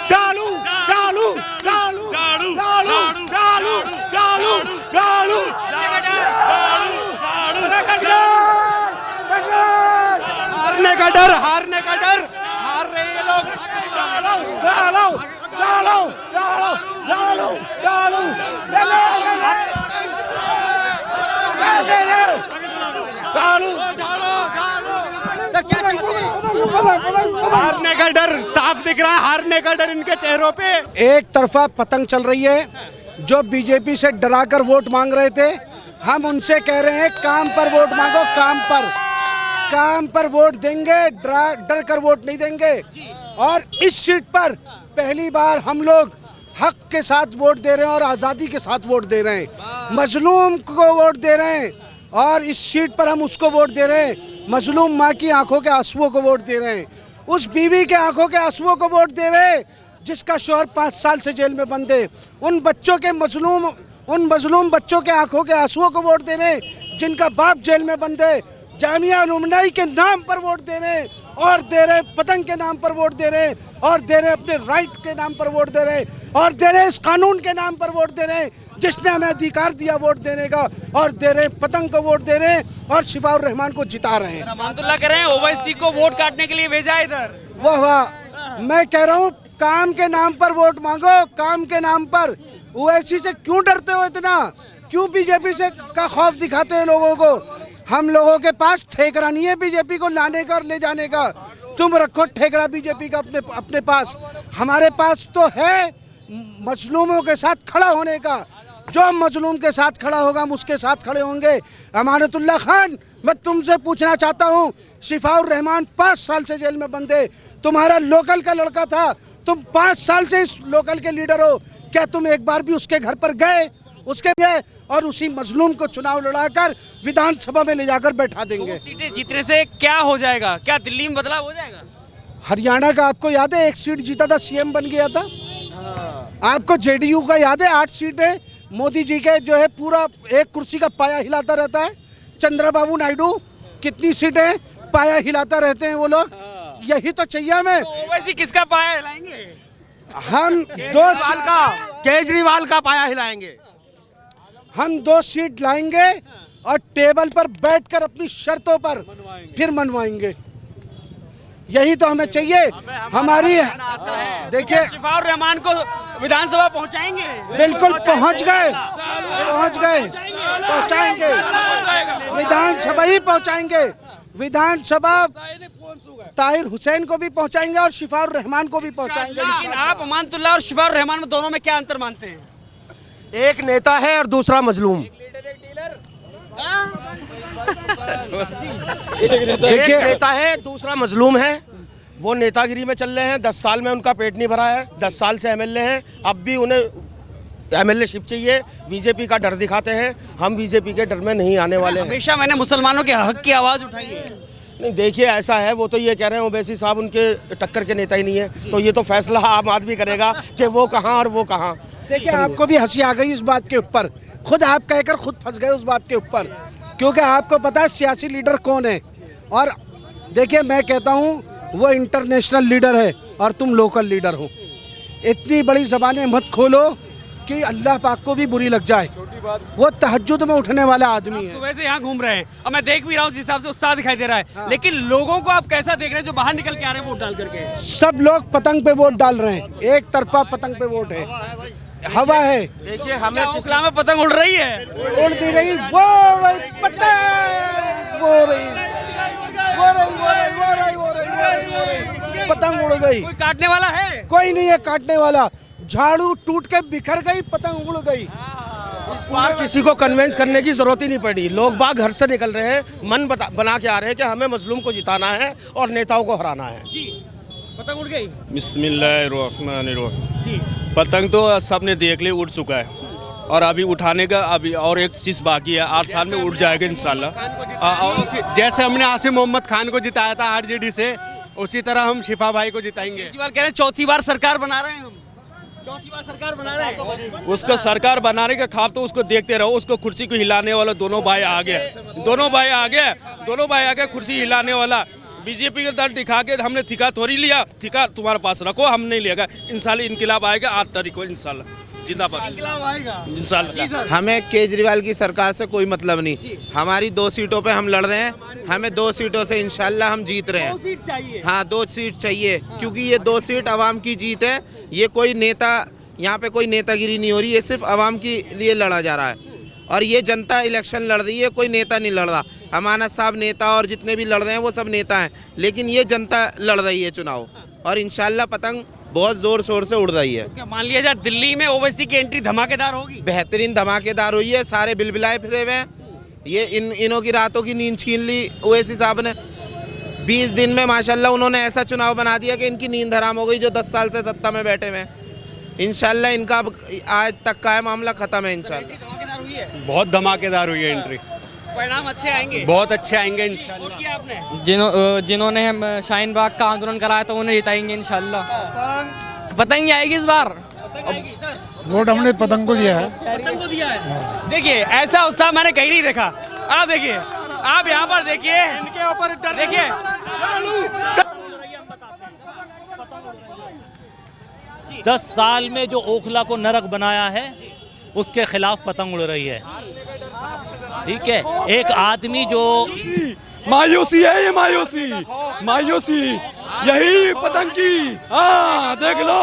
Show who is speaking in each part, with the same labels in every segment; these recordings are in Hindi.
Speaker 1: चालू चालू चालू चालू चालू चालू चालू हारने का डर, हारने का डर, हार रहे हैं लोग। चालो चालो चालो चालो चालो चालो हारने का डर साफ दिख रहा है, हारने का डर इनके चेहरों पे। एक तरफा पतंग चल रही है, जो बीजेपी से डराकर वोट मांग रहे थे, हम उनसे कह रहे हैं काम पर वोट मांगो, काम पर वोट देंगे, डर कर वोट नहीं देंगे। और इस सीट पर पहली बार हम लोग हक के साथ वोट दे रहे हैं और आज़ादी के साथ वोट दे रहे हैं, मजलूम को वोट दे रहे हैं। और इस सीट पर हम उसको वोट दे रहे हैं, मजलूम माँ की आंखों के आंसुओं को वोट दे रहे हैं, उस बीवी के आंखों के आंसुओं को वोट दे रहे हैं जिसका शौहर 5 साल से जेल में बंद है, उन मजलूम बच्चों के आंखों के आंसुओं को वोट दे रहे हैं जिनका बाप जेल में बंद है, जामिया अलुमनाई के नाम पर वोट दे रहे हैं और दे रहे पतंग के नाम पर वोट दे रहे हैं और दे रहे अपने राइट के नाम पर वोट दे रहे हैं और दे रहे इस कानून के नाम पर वोट दे रहे हैं जिसने हमें अधिकार दिया वोट देने का, और दे रहे पतंग को वोट दे रहे हैं और शिफाउर रहमान को जिता रहे हैं।
Speaker 2: रहमातुल्लाह कह रहे हैं ओवैसी को वोट काटने के लिए भेजा इधर।
Speaker 1: वाह वाह, मैं कह रहा हूँ काम के नाम पर वोट मांगो, काम के नाम पर। ओवैसी से क्यों डरते हो इतना, क्यों बीजेपी से का खौफ दिखाते हैं लोगों को? हम लोगों के पास ठेकरा नहीं है बीजेपी को लाने का और ले जाने का, तुम रखो ठेकरा बीजेपी का अपने पास। हमारे पास तो है मजलूमों के साथ खड़ा होने का, जो मजलूम के साथ खड़ा होगा हम उसके साथ खड़े होंगे। अमानतुल्लाह खान, मैं तुमसे पूछना चाहता हूँ, शिफाउर रहमान 5 साल से जेल में बंद है, तुम्हारा लोकल का लड़का था, तुम 5 साल से इस लोकल के लीडर हो, क्या तुम एक बार भी उसके घर पर गए? उसके गए और उसी मजलूम को चुनाव लड़ाकर विधानसभा में ले जाकर बैठा देंगे।
Speaker 2: सीटें जीतने से क्या हो जाएगा, क्या दिल्ली में बदलाव हो जाएगा?
Speaker 1: हरियाणा का आपको याद है, 1 सीट जीता था, सीएम बन गया था। आपको जेडीयू का याद है, 8 सीटें मोदी जी के जो है पूरा एक कुर्सी का पाया हिलाता रहता है। चंद्रबाबू नायडू कितनी सीटें पाया हिलाता रहते हैं वो लोग, यही तो चाहिए हमें।
Speaker 2: ओवैसी किसका पाया हिलाएंगे?
Speaker 1: हम केजरीवाल का पाया हिलाएंगे। हम 2 सीट लाएंगे और टेबल पर बैठकर अपनी शर्तों पर फिर मनवाएंगे, यही तो हमें चाहिए। हमारी देखिए,
Speaker 2: शिफाउर रहमान को विधानसभा पहुंचाएंगे,
Speaker 1: बिल्कुल पहुंचाएंगे, विधानसभा ही पहुंचाएंगे, विधानसभा ताहिर हुसैन को भी पहुंचाएंगे और शिफाउर रहमान को भी पहुंचाएंगे।
Speaker 2: आप अमानतुल्लाह और शिफाउर रहमान में दोनों में क्या अंतर मानते हैं?
Speaker 1: एक नेता है और दूसरा मजलूम। देखिए, नेता है, दूसरा मजलूम है, वो नेतागिरी में चल रहे हैं, 10 साल में उनका पेट नहीं भरा है, 10 साल से एमएलए हैं, अब भी उन्हें एमएलएशिप चाहिए, बीजेपी का डर दिखाते हैं। हम बीजेपी के डर में नहीं आने वाले हैं।
Speaker 2: हमेशा मैंने मुसलमानों के हक की आवाज़ उठाई है।
Speaker 1: नहीं, देखिए ऐसा है, वो तो ये कह रहे हैं ओवैसी साहब उनके टक्कर के नेता ही नहीं है, तो ये तो फैसला आम आदमी करेगा कि वो कहाँ और वो कहाँ। देखिए, आपको भी हंसी आ गई इस बात के ऊपर, खुद आप कहकर खुद फंस गए उस बात के ऊपर, क्योंकि आपको पता है सियासी लीडर कौन है। और देखिए, मैं कहता हूँ वो इंटरनेशनल लीडर है और तुम लोकल लीडर हो। इतनी बड़ी ज़बानें मत खोलो कि अल्लाह पाक को भी बुरी लग जाए। वो तहज्जुद में उठने वाला आदमी है।
Speaker 2: वैसे यहाँ घूम रहे हैं और मैं देख भी रहा हूँ, जिस हिसाब से उत्साह दिखाई दे रहा है। हाँ। लेकिन लोगों को आप कैसा देख रहे हैं जो बाहर निकल के आ रहे हैं वोट डाल करके? सब लोग पतंग पे वोट डाल रहे हैं, एक तरफा पतंग पे वोट है, हवा है। देखिए, हमें ओखला में पतंग उड़ रही है,
Speaker 1: उड़ती रही, वो पतंग उड़ गई।
Speaker 2: कोई काटने वाला है?
Speaker 1: कोई नहीं है काटने वाला, झाड़ू टूट के बिखर गई, पतंग उड़ गई। इस बार किसी को कन्विंस करने की जरूरत ही नहीं पड़ी, लोग बाग घर से निकल रहे हैं, मन बना के आ रहे हैं कि हमें मजलूम को जिताना है और नेताओं को हराना है।
Speaker 2: जी, पतंग उड़ गई।
Speaker 3: बिस्मिल्लाहिर्रहमानिर्रहीम। जी, पतंग तो सबने देख ली, उड़ चुका है और अभी उठाने का अभी और एक चीज़ बाकी है, 8 साल में उड़ जाएगा इंशाल्लाह।
Speaker 4: जैसे हमने आसिम मोहम्मद खान को जिताया था आरजेडी से, उसी तरह हम शिफा भाई को जिताएंगे।
Speaker 2: केजरीवाल कह रहे हैं चौथी बार सरकार बना रहे हैं हम, चौथी बार सरकार बना रहे हैं।
Speaker 3: उसका सरकार बनाने का ख्वाब तो उसको देखते रहो, उसको कुर्सी को हिलाने वाला दोनों भाई आ गए, दोनों भाई आ गए, कुर्सी हिलाने वाला। बीजेपी का दल दिखा के हमने ठिका थोड़ी लिया, ठिका तुम्हारे पास रखो, हम नहीं लेगा। इंशाल्लाह इनकलाब आएगा 8 तारीख को, इंशाल्लाह जिंदाबाद इंशाल्लाह।
Speaker 5: हमें केजरीवाल की सरकार से कोई मतलब नहीं, हमारी 2 सीटों पे हम लड़ रहे हैं, हमें 2 सीटों से इंशाल्लाह हम जीत रहे हैं।
Speaker 2: 2 सीट चाहिए।
Speaker 5: हाँ 2 सीट चाहिए, क्योंकि ये 2 सीट आवाम की जीत है। ये कोई नेता, यहाँ पे कोई नेतागिरी नहीं हो रही, ये सिर्फ आवाम के लिए लड़ा जा रहा है और ये जनता इलेक्शन लड़ रही है, कोई नेता नहीं लड़ रहा। अमानत साहब नेता और जितने भी लड़ रहे हैं वो सब नेता हैं, लेकिन ये जनता लड़ रही है चुनाव और इंशाल्लाह पतंग बहुत जोर शोर से उड़ रही है।
Speaker 2: क्या मान लिया जाए दिल्ली में ओवैसी की एंट्री धमाकेदार होगी?
Speaker 5: बेहतरीन धमाकेदार हुई है, सारे बिलबिलाए फिरे हुए हैं। ये इनों की रातों की नींद छीन ली ओवैसी साहब ने। 20 दिन में माशाल्लाह उन्होंने ऐसा चुनाव बना दिया कि इनकी नींद हराम हो गई, जो 10 साल से सत्ता में बैठे हुए हैं। इंशाल्लाह इनका आज तक का मामला खत्म है इंशाल्लाह।
Speaker 2: धमाकेदार हुई है,
Speaker 4: बहुत धमाकेदार हुई है एंट्री,
Speaker 2: परिणाम अच्छे आएंगे,
Speaker 4: बहुत अच्छे आएंगे
Speaker 2: वोट किया आपने?
Speaker 6: जिन्होंने हम शाहीन बाग का आंदोलन कराया तो उन्हें जिताएंगे इंशाल्लाह। पतंग आएगी इस बार।
Speaker 2: सर
Speaker 7: वोट हमने पतंग को दिया है।
Speaker 2: पतंग को दिया है। देखिए ऐसा उत्साह मैंने कहीं नहीं देखा। आप देखिए, आप यहाँ पर देखिए, इनके ऊपर देखिए
Speaker 8: 10 साल में जो ओखला को नरक बनाया है उसके खिलाफ पतंग उड़ रही है। ठीक है, एक आदमी जो
Speaker 9: मायूसी है, ये मायूसी यही पतंग की। हाँ देख लो,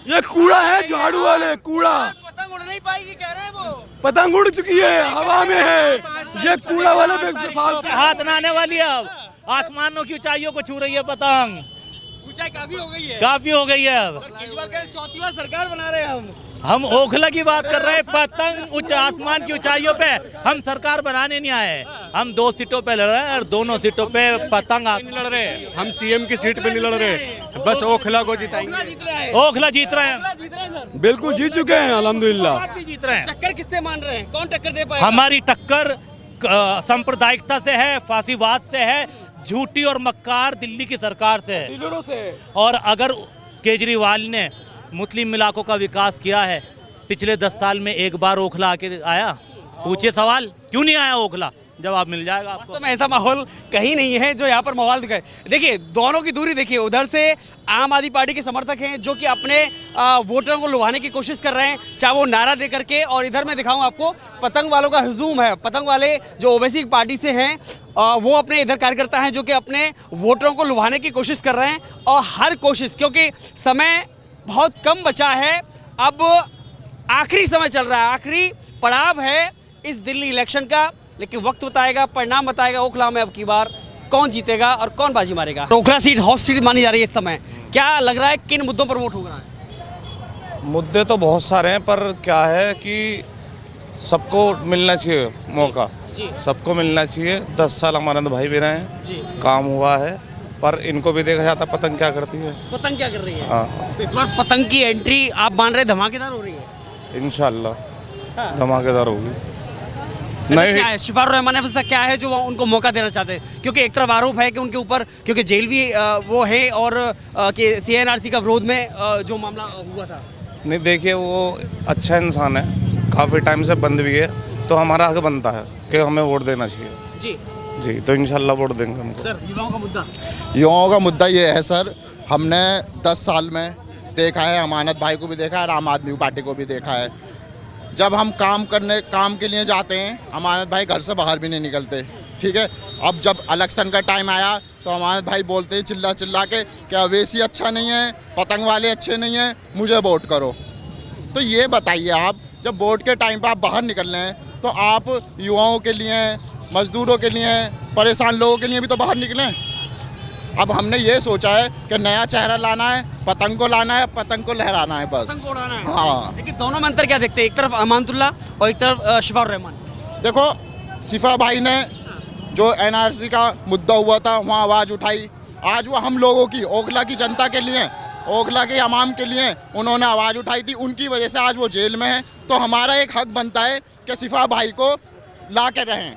Speaker 9: ये कूड़ा है, झाड़ू वाले कूड़ा।
Speaker 2: पतंग उड़ नहीं पाएगी कह रहे हैं वो।
Speaker 9: पतंग उड़ चुकी है, हवा में है, ये कूड़ा वाले
Speaker 8: हाथ ना आने वाली है। अब आसमानों की ऊंचाइयों को छू रही है पतंग,
Speaker 2: ऊंचाई काफी हो गई है,
Speaker 8: काफी हो गई है। अब
Speaker 2: केजरीवाल कह रहे हैं 4थी बार सरकार बना रहे हैं
Speaker 8: हम ओखला की बात कर रहे हैं, पतंग उच्च आसमान की ऊंचाइयों पे। हम सरकार बनाने नहीं आए, हम 2 सीटों पे लड़ रहे हैं और दोनों सीटों पे पतंग
Speaker 4: लड़ रहे हैं। हम सीएम की सीट पे नहीं लड़ रहे, बस ओखला को जिताएंगे।
Speaker 8: ओखला जीत रहे हैं,
Speaker 9: बिल्कुल जीत चुके हैं अल्हम्दुलिल्लाह।
Speaker 8: जीत रहे हैं।
Speaker 2: टक्कर किससे मान रहे हैं, कौन टक्कर दे पाएगा?
Speaker 8: हमारी टक्कर सांप्रदायिकता से है, फांसीवाद से है, झूठी और मक्कार दिल्ली की सरकार से है। और अगर केजरीवाल ने मुस्लिम इलाकों का विकास किया है, पिछले 10 साल में एक बार ओखला आके आया? पूछिए सवाल, क्यों नहीं आया ओखला? जवाब मिल जाएगा आपको।
Speaker 2: तो ऐसा माहौल कहीं नहीं है जो यहाँ पर माहौल दिखाए। देखिए दोनों की दूरी देखिए, उधर से आम आदमी पार्टी के समर्थक हैं जो कि अपने वोटरों को लुभाने की कोशिश कर रहे हैं, चाहे वो नारा दे करके। और इधर मैं दिखाऊं आपको, पतंग वालों का हुजूम है। पतंग वाले जो ओवैसी पार्टी से हैं वो अपने इधर कार्यकर्ता हैं जो कि अपने वोटरों को लुभाने की कोशिश कर रहे हैं। और हर कोशिश, क्योंकि समय बहुत कम बचा है, अब आखिरी समय चल रहा है, आखिरी पड़ाव है इस दिल्ली इलेक्शन का। लेकिन वक्त बताएगा, परिणाम बताएगा ओखला में अब की बार कौन जीतेगा और कौन बाजी मारेगा। ओखला सीट हॉट सीट मानी जा रही है इस समय। क्या लग रहा है किन मुद्दों पर वोट होगा?
Speaker 10: मुद्दे तो बहुत सारे हैं, पर क्या है कि सबको मिलना चाहिए मौका, सबको मिलना चाहिए। 10 साल अमानत भाई भी रहे हैं, काम हुआ है, पर इनको भी देखा जाता पतंग क्या करती है।
Speaker 2: पतंग क्या कर रही है?
Speaker 10: हाँ
Speaker 2: तो इस बार पतंग की एंट्री आप मान रहे धमाकेदार हो रही है?
Speaker 10: इंशाल्लाह धमाकेदार होगी।
Speaker 2: नहीं क्या है, शिफारुर रहमान ऐसा क्या है जो उनको मौका देना चाहते हैं? क्योंकि एक तरफ आरोप है कि उनके ऊपर, क्योंकि जेल भी वो है और कि CNRC का विरोध में जो मामला हुआ था।
Speaker 10: नहीं देखिए, वो अच्छा इंसान है, काफ़ी टाइम से बंद भी है, तो हमारा हक बनता है कि हमें वोट देना चाहिए। जी तो इंशाल्लाह वोट देंगे हमको।
Speaker 2: सर युवाओं का मुद्दा?
Speaker 7: युवाओं का मुद्दा ये है सर, हमने 10 साल में देखा है, अमानत भाई को भी देखा है और आम आदमी पार्टी को भी देखा है। जब हम काम के लिए जाते हैं, अमानत भाई घर से बाहर भी नहीं निकलते, ठीक है। अब जब इलेक्शन का टाइम आया तो अमानत भाई बोलते हैं चिल्ला चिल्ला के क्या ओवैसी अच्छा नहीं है, पतंग वाले अच्छे नहीं हैं, मुझे वोट करो। तो ये बताइए आप, जब वोट के टाइम पर आप बाहर निकल रहे हैं तो आप युवाओं के लिए, मजदूरों के लिए, परेशान लोगों के लिए भी तो बाहर निकलें। अब हमने ये सोचा है कि नया चेहरा लाना है, पतंग को लाना है, पतंग को लहराना है बस।
Speaker 2: पतंग को उड़ाना है।
Speaker 7: हाँ।
Speaker 2: लेकिन दोनों में अंतर क्या देखते हैं? एक तरफ अमानतुल्लाह और एक तरफ शिफारुर रहमान।
Speaker 7: देखो, शिफा भाई ने जो NRC का मुद्दा हुआ था वहाँ आवाज़ उठाई, आज वो हम लोगों की, ओखला की जनता के लिए, ओखला के अवाम के लिए उन्होंने आवाज़ उठाई थी। उनकी वजह से आज वो जेल में है। तो हमारा एक हक बनता है कि शिफा भाई को ला के रहें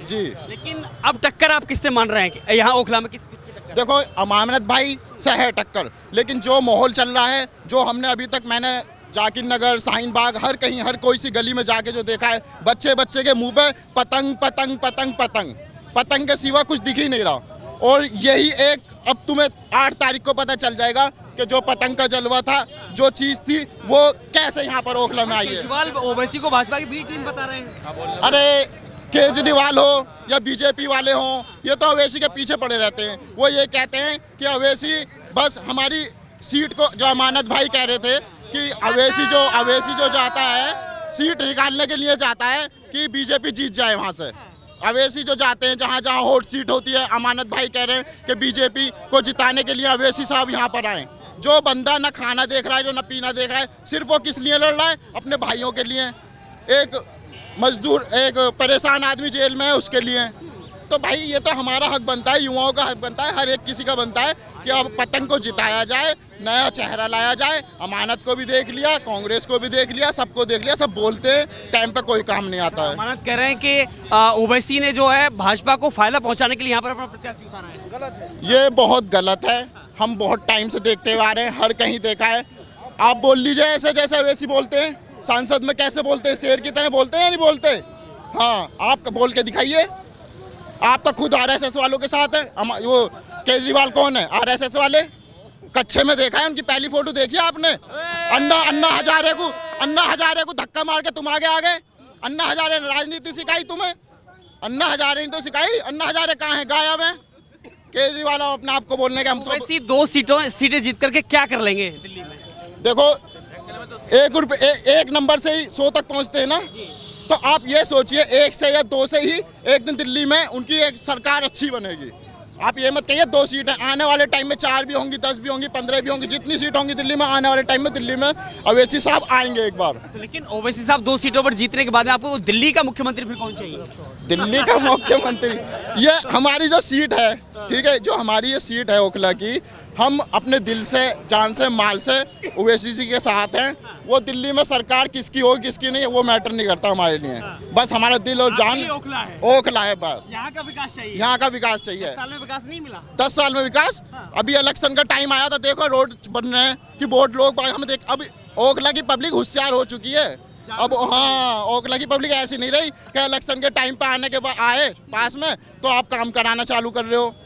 Speaker 7: जी।
Speaker 2: लेकिन अब टक्कर आप किससे मान रहे हैं यहाँ ओखला में? किसकी टक्कर?
Speaker 7: देखो, अमानत भाई से है टक्कर, लेकिन जो माहौल चल रहा है, जो हमने अभी तक, मैंने जाकिर नगर, शाहीन बाग, हर कहीं, हर कोई सी गली में जाके जो देखा है, बच्चे के मुंह पे पतंग पतंग पतंग पतंग, पतंग के सिवा कुछ दिख ही नहीं रहा। और यही एक, अब तुम्हें 8 तारीख को पता चल जाएगा कि जो पतंग का जलवा था, जो चीज़ थी, वो कैसे यहाँ पर ओखला में आई है।
Speaker 2: केजरीवाल ओवैसी को भाजपा की बी टीम बता रहे हैं।
Speaker 7: अरे केजरीवाल हो या बीजेपी वाले हों, ये तो अवैसी के पीछे पड़े रहते हैं। वो ये कहते हैं कि अवैसी बस हमारी सीट को, जो अमानत भाई कह रहे थे कि अवैसी जो जाता है सीट निकालने के लिए जाता है कि बीजेपी जीत जाए वहाँ से। अवैसी जो जाते हैं जहाँ जहाँ हॉट सीट होती है, अमानत भाई कह रहे हैं कि बीजेपी को जिताने के लिए अवैसी साहब यहाँ पर आए। जो बंदा ना खाना देख रहा है, जो ना पीना देख रहा है, सिर्फ वो किस लिए लड़ रहा है? अपने भाइयों के लिए। एक मजदूर, एक परेशान आदमी जेल में है, उसके लिए। तो भाई ये तो हमारा हक बनता है, युवाओं का हक बनता है, हर एक किसी का बनता है कि अब पतंग को जिताया जाए, नया चेहरा लाया जाए। अमानत को भी देख लिया, कांग्रेस को भी देख लिया, सबको देख लिया, सब बोलते हैं, टाइम पे कोई काम नहीं आता है।
Speaker 2: अमानत कह रहे हैं कि ओवैसी ने जो है भाजपा को फायदा पहुंचाने के लिए यहाँ पर अपना प्रत्याशी उतारा है। गलत है,
Speaker 7: ये बहुत गलत है। हम बहुत टाइम से देखते हुए आ रहे हैं, हर कहीं देखा है। आप बोल लीजिए ऐसे जैसे अवैसी बोलते हैं, सांसद में कैसे बोलते हैं, शेर की तरह बोलते हैं या नहीं बोलते? हाँ, आप बोल के दिखाइए। आप तो खुद आरएसएस वालों के साथ हैं। वो केजरीवाल कौन है? आरएसएस वाले। कच्चे में देखा है, उनकी पहली फोटो देखी आपने? अन्ना हजारे को धक्का मार के तुम आगे आ गए। अन्ना हजारे ने राजनीति सिखाई तुम्हें? अन्ना हजारे ने तो सिखाई। अन्ना हजारे कहाँ है? गायब है। केजरीवाल अपने आप को बोलने के हम
Speaker 2: ओवैसी 2 सीटें जीत करके क्या कर लेंगे दिल्ली में?
Speaker 7: देखो, 1 नंबर से ही 100 तक पहुंचते हैं ना, तो आप ये सोचिए 1 से या 2 से ही एक दिन दिल्ली में उनकी एक सरकार अच्छी बनेगी। आप ये मत कहिए 2 सीटें, आने वाले टाइम में 4 भी होंगी, 10 भी होंगी, 15 भी होंगी, जितनी सीट होंगी दिल्ली में, आने वाले टाइम में दिल्ली में अवैसी साहब आएंगे एक बार।
Speaker 2: लेकिन ओवैसी साहब 2 सीटों पर जीतने के बाद आपको दिल्ली का मुख्यमंत्री फिर कौन चाहिए?
Speaker 7: दिल्ली का मुख्यमंत्री, ये हमारी जो सीट है, ठीक है, जो हमारी ये सीट है ओखला की, हम अपने दिल से, जान से, माल से ओवैसी जी के साथ हैं। वो दिल्ली में सरकार किसकी हो किसकी नहीं, वो मैटर नहीं करता हमारे लिए। बस हमारा दिल और जान ओखला है बस।
Speaker 2: यहाँ का विकास चाहिए।
Speaker 7: यहाँ का विकास चाहिए।
Speaker 2: 10 साल में विकास नहीं मिला।
Speaker 7: 10 साल में विकास, अभी इलेक्शन का टाइम आया था, देखो रोड बन रहे हैं कि वोट लोग हम देख। अब ओखला की पब्लिक होशियार हो चुकी है। अब हाँ, ओखला की पब्लिक ऐसी नहीं रही कि इलेक्शन के टाइम पे आने के बाद आए पास में तो आप काम कराना चालू कर रहे हो।